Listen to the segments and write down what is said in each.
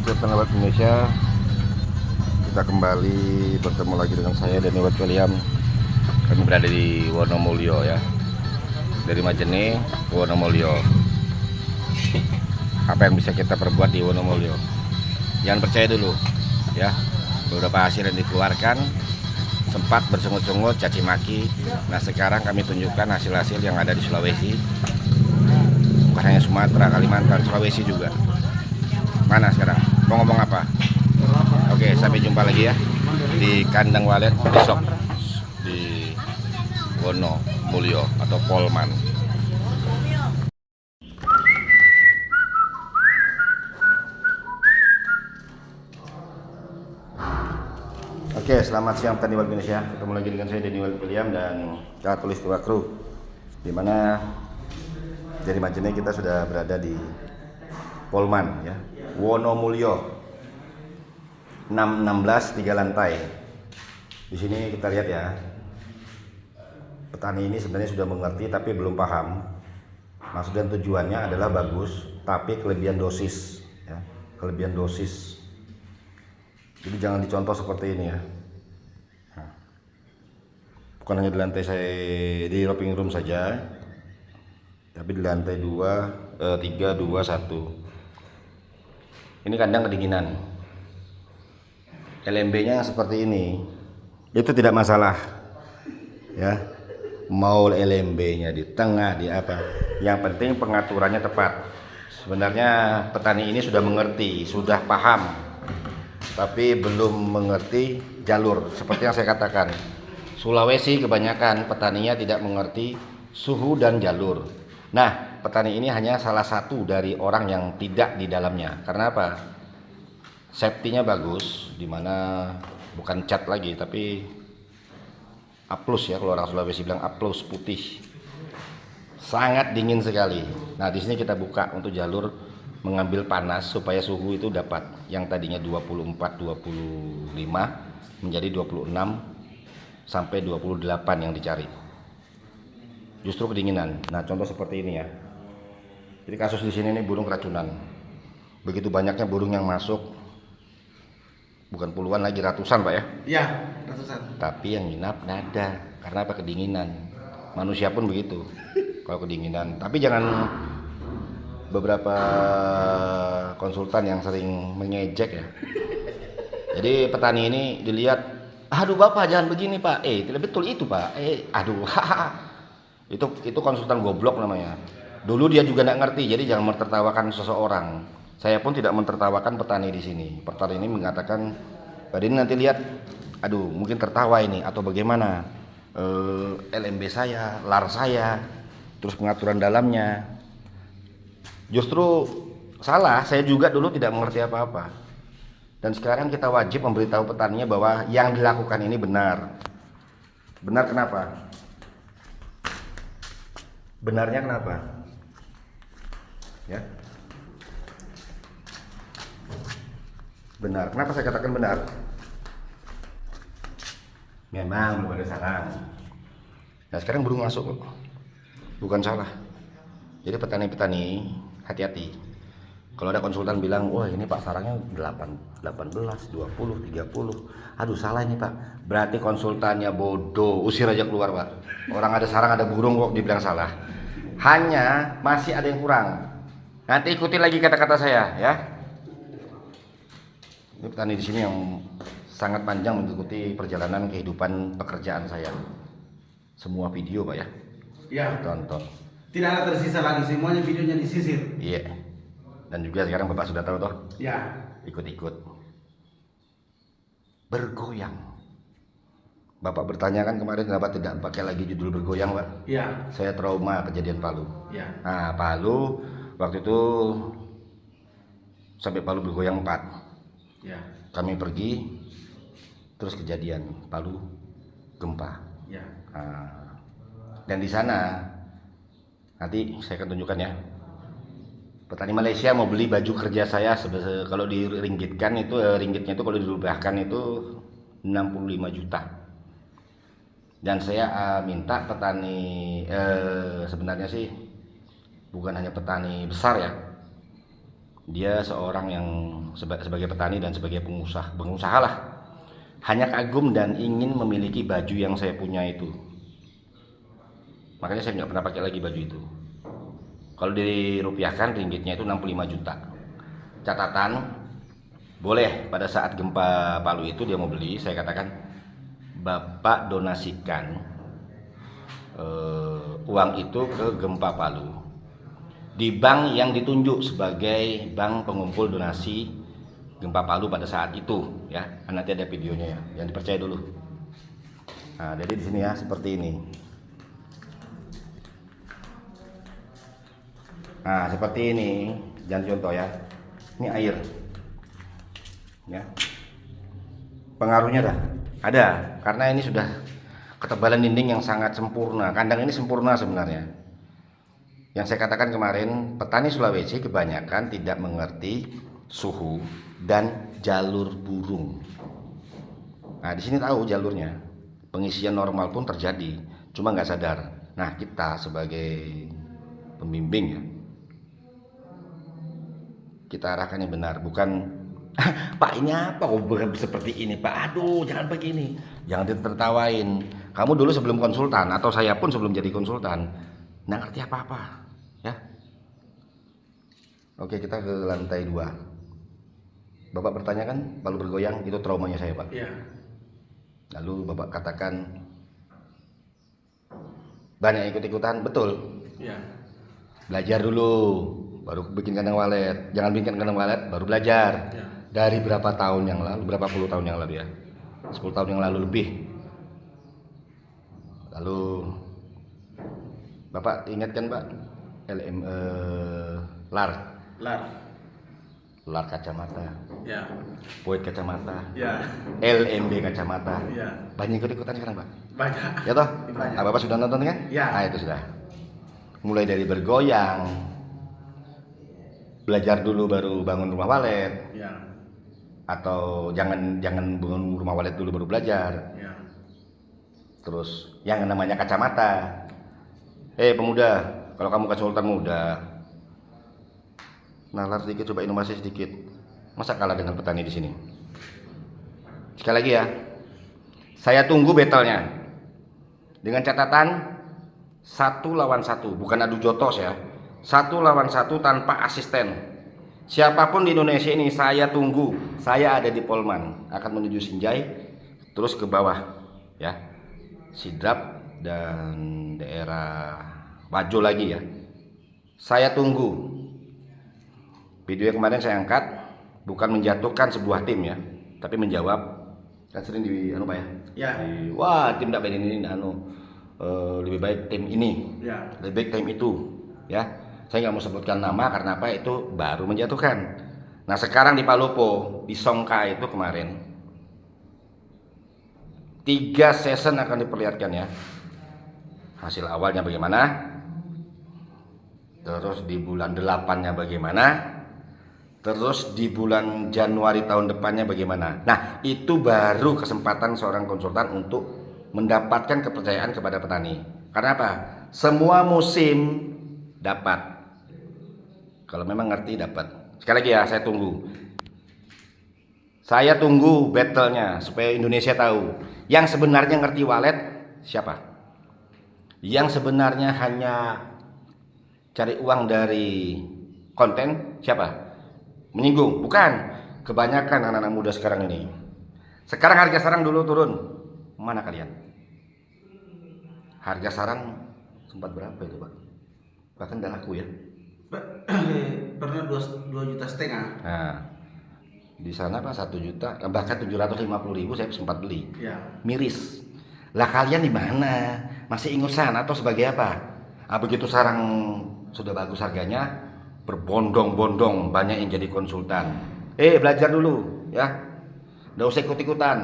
Salam sahabat Indonesia. Kita kembali bertemu lagi dengan saya Denny William. Kami berada di Wonomulyo ya. Dari Majene ke Wonomulyo. Apa yang bisa kita perbuat di Wonomulyo? Jangan percaya dulu ya. Beberapa hasil yang dikeluarkan sempat bersungut-sungut, caci maki. Nah, sekarang kami tunjukkan hasil-hasil yang ada di Sulawesi. Bukan hanya Sumatera, Kalimantan, Sulawesi juga. Mana sekarang? Mau ngomong apa? Oke, sampai jumpa lagi ya di kandang walet besok di Wonomulyo atau Polman. Oke, selamat siang petani warga Indonesia. Ketemu lagi dengan saya Denny William dan Katulistiwa Kru. Dimana dari Majene kita sudah berada di Polman ya, Wonomulyo 616 3 lantai. Di sini kita lihat ya, petani ini sebenarnya sudah mengerti tapi belum paham. Maksud dan tujuannya adalah bagus, tapi kelebihan dosis ya, kelebihan dosis. Jadi jangan dicontoh seperti ini ya. Nah, bukan hanya di lantai saya di roping room saja, tapi di lantai 2, 3, 2, 1. Ini kandang kedinginan. LMB-nya seperti ini, itu tidak masalah ya. Mau LMB-nya di tengah, di apa, yang penting pengaturannya tepat. Sebenarnya petani ini sudah mengerti, sudah paham, tapi belum mengerti jalur. Seperti yang saya katakan, Sulawesi kebanyakan petaninya tidak mengerti suhu dan jalur. Nah, petani ini hanya salah satu dari orang yang tidak di dalamnya. Karena apa? Safety-nya bagus, dimana bukan cat lagi, tapi A+, ya, kalau orang Sulawesi bilang A+, putih. Sangat dingin sekali. Nah, di sini kita buka untuk jalur mengambil panas supaya suhu itu dapat, yang tadinya 24 25 menjadi 26 sampai 28 yang dicari. Justru kedinginan. Nah, contoh seperti ini ya. Jadi kasus di sini nih burung keracunan. Begitu banyaknya burung yang masuk, bukan puluhan lagi, ratusan Pak ya. Iya, ratusan. Tapi yang nginap nggak ada. Karena apa? Kedinginan. Manusia pun begitu kalau kedinginan. Tapi jangan, beberapa konsultan yang sering mengejek ya. Jadi petani ini dilihat, aduh Bapak jangan begini Pak. Tidak betul itu Pak. Aduh, itu konsultan goblok namanya. Dulu dia juga nggak ngerti, jadi jangan mentertawakan seseorang. Saya pun tidak mentertawakan petani di sini. Petani ini mengatakan, Pak ini nanti lihat, aduh mungkin tertawa ini atau bagaimana, LMB saya, lar saya, terus pengaturan dalamnya. Justru salah, saya juga dulu tidak mengerti apa-apa. Dan sekarang kita wajib memberitahu petaninya bahwa yang dilakukan ini benar. Benar kenapa? Benarnya kenapa? Ya. Benar. Kenapa saya katakan benar? Memang belum ada sarang. Nah, sekarang burung masuk, bukan salah. Jadi petani-petani hati-hati. Kalau ada konsultan bilang, wah ini Pak sarangnya 18, 20, 30. Aduh salah ini Pak. Berarti konsultannya bodoh. Usir aja keluar Pak. Orang ada sarang, ada burung kok dibilang salah. Hanya masih ada yang kurang. Nanti ikuti lagi kata-kata saya ya. Ini petani di sini yang sangat panjang mengikuti perjalanan kehidupan pekerjaan saya. Semua video Pak ya. Iya. Tonton. Tidak ada tersisa lagi, semuanya videonya disisir. Iya. Dan juga sekarang Bapak sudah tahu toh. Ya. Ikut-ikut. Bergoyang. Bapak bertanya kan kemarin kenapa tidak pakai lagi judul bergoyang Pak? Iya. Saya trauma kejadian Palu. Iya. Nah Palu waktu itu sampai Palu bergoyang 4. Ya. Kami pergi, terus kejadian Palu gempa. Ya. Nah, dan di sana nanti saya akan tunjukkan ya. Petani Malaysia mau beli baju kerja saya, kalau diringgitkan itu ringgitnya itu kalau dirubahkan itu 65 juta. Dan saya minta petani, sebenarnya sih bukan hanya petani besar ya, Dia seorang yang sebagai petani dan sebagai pengusaha lah, hanya kagum dan ingin memiliki baju yang saya punya itu. Makanya saya nggak pernah pakai lagi baju itu. Kalau dirupiahkan ringgitnya itu 65 juta. Catatan, boleh pada saat gempa Palu itu dia mau beli, saya katakan Bapak donasikan uang itu ke gempa Palu di bank yang ditunjuk sebagai bank pengumpul donasi gempa Palu pada saat itu ya. Nanti ada videonya ya, yang dipercaya dulu. Nah, jadi di sini ya seperti ini. Nah, seperti ini, jangan contoh ya. Ini air. Ya. Pengaruhnya ada karena ini sudah ketebalan dinding yang sangat sempurna. Kandang ini sempurna sebenarnya. Yang saya katakan kemarin, petani Sulawesi kebanyakan tidak mengerti suhu dan jalur burung. Nah, di sini tahu jalurnya. Pengisian normal pun terjadi, cuma nggak sadar. Nah, kita sebagai pembimbing ya, kita arahkan yang benar, bukan Pak ini apa kok seperti ini Pak, aduh jangan begini, jangan ditertawain. Kamu dulu sebelum konsultan atau saya pun sebelum jadi konsultan nggak ngerti apa-apa ya. Oke, kita ke lantai 2. Bapak bertanya kan Palu bergoyang, itu traumanya saya Pak. Iya. Lalu Bapak katakan banyak ikut-ikutan, betul. Iya. Belajar dulu baru bikin kandang walet, jangan bikin kandang walet baru belajar. Ya. Dari berapa tahun yang lalu, berapa puluh tahun yang lalu ya, 10 tahun yang lalu lebih. Lalu Bapak ingat kan Pak, lar kacamata, Ya. poin kacamata, Ya. LMB kacamata, Ya. banyak ikut-ikutan sekarang Pak. Banyak. Ya toh? Banyak. Bapak sudah nonton kan? Ya. Nah itu sudah. Mulai dari bergoyang, belajar dulu baru bangun rumah walet, Ya. atau jangan bangun rumah walet dulu baru belajar. Ya. Terus yang namanya kacamata. Pemuda, kalau kamu konsultan muda, nalar sedikit, coba inovasi sedikit. Masa kalah dengan petani di sini? Sekali lagi ya, saya tunggu battle-nya dengan catatan 1 lawan 1, bukan adu jotos ya. 1 lawan 1 tanpa asisten. Siapapun di Indonesia ini saya tunggu. Saya ada di Polman, akan menuju Sinjai, terus ke bawah ya, Sidrap dan daerah Wajo lagi ya. Saya tunggu. Video yang kemarin saya angkat bukan menjatuhkan sebuah tim ya, tapi menjawab. Kan sering di Pak ya. Ya. Wah, tim tidak baik ini lebih baik tim ini. Ya. Lebih baik tim itu ya. Saya nggak mau sebutkan nama karena apa, itu baru menjatuhkan. Nah sekarang di Palopo, di Songka itu kemarin 3 season akan diperlihatkan ya. Hasil awalnya bagaimana, terus di bulan 8-nya bagaimana, terus di bulan Januari tahun depannya bagaimana. Nah itu baru kesempatan seorang konsultan untuk mendapatkan kepercayaan kepada petani. Karena apa? Semua musim dapat. Kalau memang ngerti dapat. Sekali lagi ya, saya tunggu. Saya tunggu battle-nya supaya Indonesia tahu yang sebenarnya ngerti walet siapa. Yang sebenarnya hanya cari uang dari konten siapa? Menyinggung, bukan. Kebanyakan anak-anak muda sekarang ini. Sekarang harga sarang dulu turun. Mana kalian? Harga sarang sempat berapa itu Pak? Bahkan udah laku ya. Pernah 2,5 juta. Nah, di sana Pak 1 juta, bahkan 750.000 saya sempat beli. Ya. Miris. Lah kalian di mana? Masih ingusan atau sebagai apa? Begitu sarang sudah bagus harganya, berbondong-bondong banyak yang jadi konsultan. Belajar dulu ya. Nggak usah ikut-ikutan.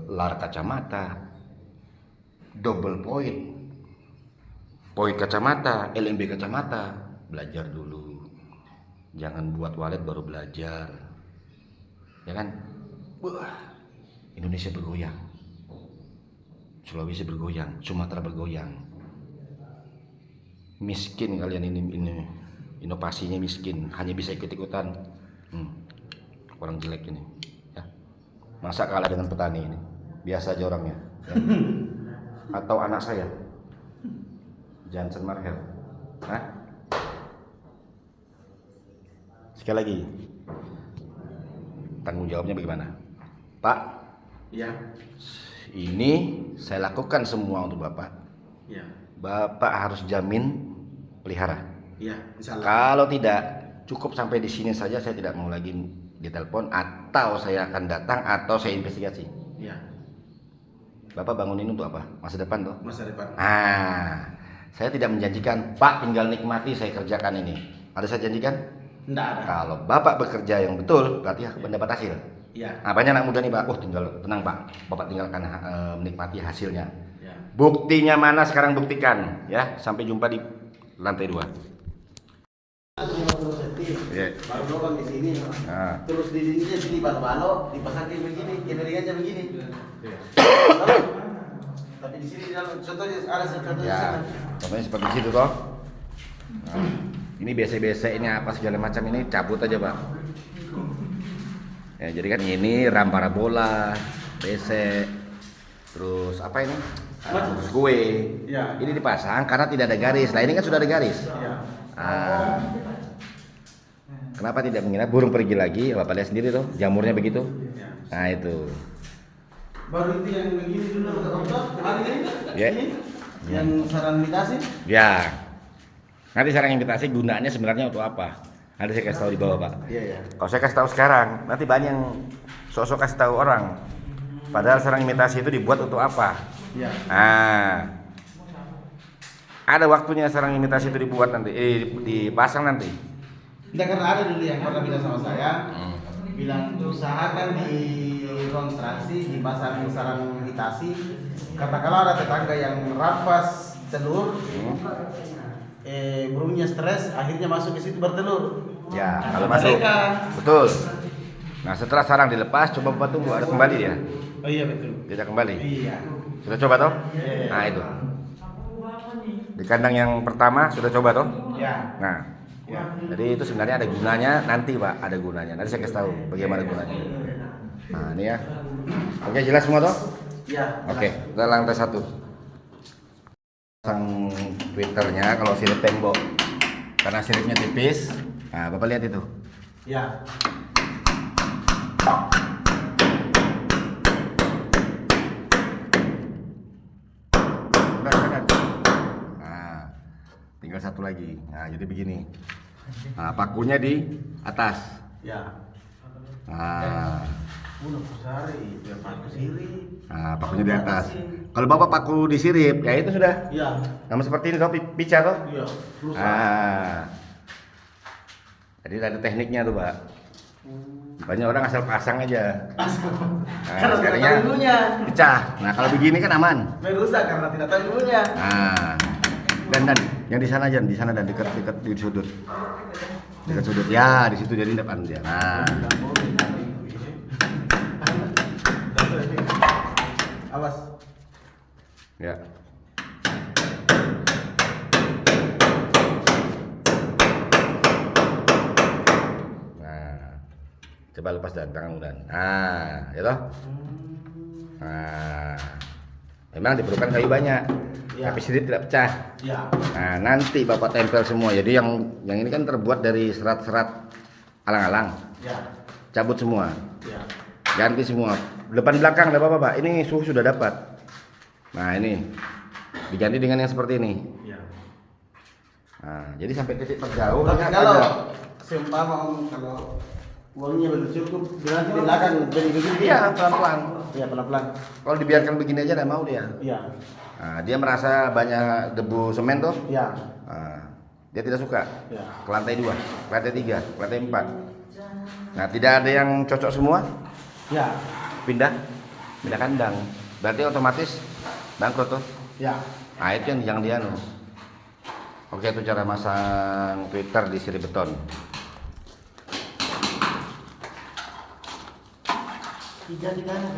Lar kacamata, double point kacamata, LMB kacamata, belajar dulu. Jangan buat walet baru belajar. Ya kan? Wah, Indonesia bergoyang. Sulawesi bergoyang, Sumatera bergoyang. Miskin kalian ini inovasinya miskin, hanya bisa ikut-ikutan. Orang jelek ini, ya. Masa kalah dengan petani ini? Biasa aja orangnya, ya. Atau anak saya, Johnson Marhel. Hah? Sekali lagi, tanggung jawabnya bagaimana? Pak, Iya. ini saya lakukan semua untuk Bapak. Iya. Bapak harus jamin pelihara. Iya, insyaallah. Kalau tidak, cukup sampai di sini saja, saya tidak mau lagi ditelepon, atau saya akan datang, atau saya investigasi. Iya. Bapak bangun ini untuk apa? Masa depan toh? Masa depan. Saya tidak menjanjikan, Pak tinggal nikmati saya kerjakan ini. Ada saya janjikan? Enggak ada. Kalau Bapak bekerja yang betul, berarti mendapat hasil. Iya. Banyak anak muda nih Pak, tinggal tenang Pak, Bapak tinggalkan menikmati hasilnya. Iya. Buktinya mana sekarang, buktikan ya. Sampai jumpa di lantai 2. Iya. Baru dorong di sini. Nah. Terus di sini sini balo-balo dipasangin begini, kemiringannya begini. Tapi di sini di dalam contohnya ada contohnya Ya, sana. contohnya seperti situ toh. Nah, ini BC-BC ini apa segala macam ini cabut aja Pak. Ya, jadi kan ini ram parabola, BC, terus apa ini? Terus kue. Ya. Ini dipasang karena tidak ada garis. Nah ini kan sudah ada garis. Iya. Kenapa tidak mengira burung pergi lagi? Bapak lihat sendiri tuh, jamurnya begitu. Ya. Nah itu. Baru itu yang begini dulu kemarin ini. Ya. Ini yang saran imitasi. Ya. Nanti sarang imitasi gunanya sebenarnya untuk apa? Nanti saya kasih tahu di bawah Pak. Iya ya. Kalau saya kasih tahu sekarang, nanti banyak yang sosok kasih tahu orang. Padahal sarang imitasi itu dibuat untuk apa? Iya. Ada waktunya sarang imitasi itu dibuat nanti, dipasang nanti. Tidak, karena ada dulu yang pernah bilang sama saya, bilang usahakan di konstruksi dipasang sarang imitasi, karena kalau ada tetangga yang rampas telur, burungnya stres, akhirnya masuk ke situ bertelur. Ya, kalau Kata masuk. mereka. Betul. Nah, setelah sarang dilepas, coba Bapak tunggu ada kembali dia. Oh iya betul. Tidak kembali. Iya. Sudah coba toh? Iya. Nah, itu. Di kandang yang pertama sudah coba toh? Ya. Nah, Ya. jadi itu sebenarnya ada gunanya nanti Pak, ada gunanya. Nanti saya kasih tahu bagaimana gunanya. Nah, ini ya. Oke, jelas semua toh? Ya. Oke, kita lantai 1. Pasang twitternya kalau sirip tembok. Karena siripnya tipis. Nah, Bapak lihat itu. Ya. Benar. Nah, tinggal satu lagi. Nah, jadi begini. Nah, pakunya di atas. Ya. Nah, Udah kusari, ya pakai siri. nah, pakunya di atas. Kalau Bapak paku di sirip, ya itu sudah. Iya. Sama seperti ini toh, pica toh. Iya. Ah. Jadi ada tekniknya tuh, Pak. Banyak orang asal pasang aja. Karena tidak sekalinya tahu ilmunya. pecah. Nah, kalau begini kan aman. Merusak karena tidak tahu ilmunya. Nah, dan yang di sana aja, di sana dan dekat di sudut. Dekat sudut. Ya, di situ jadi depan dia. Nah, Awas. ya. Nah, coba lepas dan tangan dan. Nah, ya toh? Nah, memang diperlukan kayu banyak, Ya. tapi sirip tidak pecah. Ya. Nah, nanti Bapak tempel semua. Jadi yang ini kan terbuat dari serat-serat alang-alang. Ya. Cabut semua. Ya. Ganti semua. Depan belakang enggak apa-apa, Pak. Ini suhu sudah dapat. Nah, ini diganti dengan yang seperti ini. Ya. Nah, jadi sampai titik terjauh Tapi lihat kalau aja. seumpama kalau uangnya belum cukup, berarti di belakang jadi begini. Iya, pelan-pelan. Iya, pelan-pelan. Kalau dibiarkan begini aja enggak mau dia. Iya. Nah, dia merasa banyak debu semen tuh. Iya. Nah, dia tidak suka. Iya. Ke lantai 2, ke lantai 3, ke lantai 4. Nah, tidak ada yang cocok semua. Iya. Pindah kandang, berarti otomatis bangkrut tuh. Iya. Nah, itu yang jangan dianu. Oke, itu cara masang Twitter di sirip beton. Tiga di kanan.